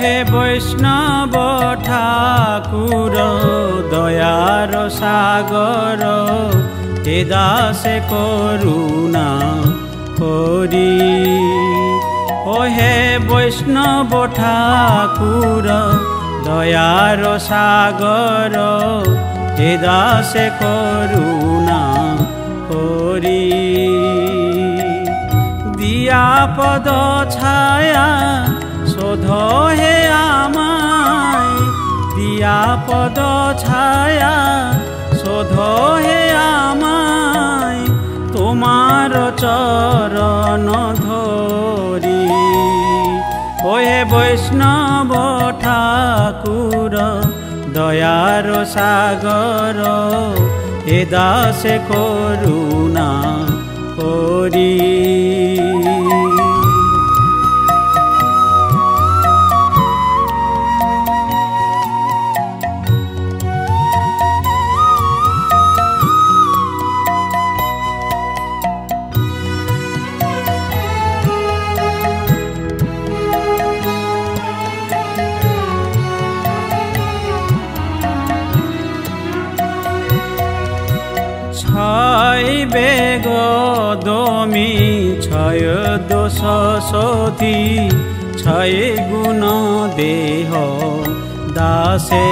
হে বৈষ্ণব ঠাকুর দয়ার সাগর, হে দাসে করুণা করি। ও হে বৈষ্ণব ঠাকুর দয়ার সাগর, হে দাসে করুণা করি। দিয়া পদ ছায়া শোধ হে আমায়, দিয়া পদ ছায়া শোধ হে আমায়, তোমার চরণ ধরি। ও হে বৈষ্ণব ঠাকুর দয়ার সাগর, হে দাসে করুণা করি। ছয় বেগ দমি ছয় দোষ সতী, ছয় গুণ দেহ দাসে।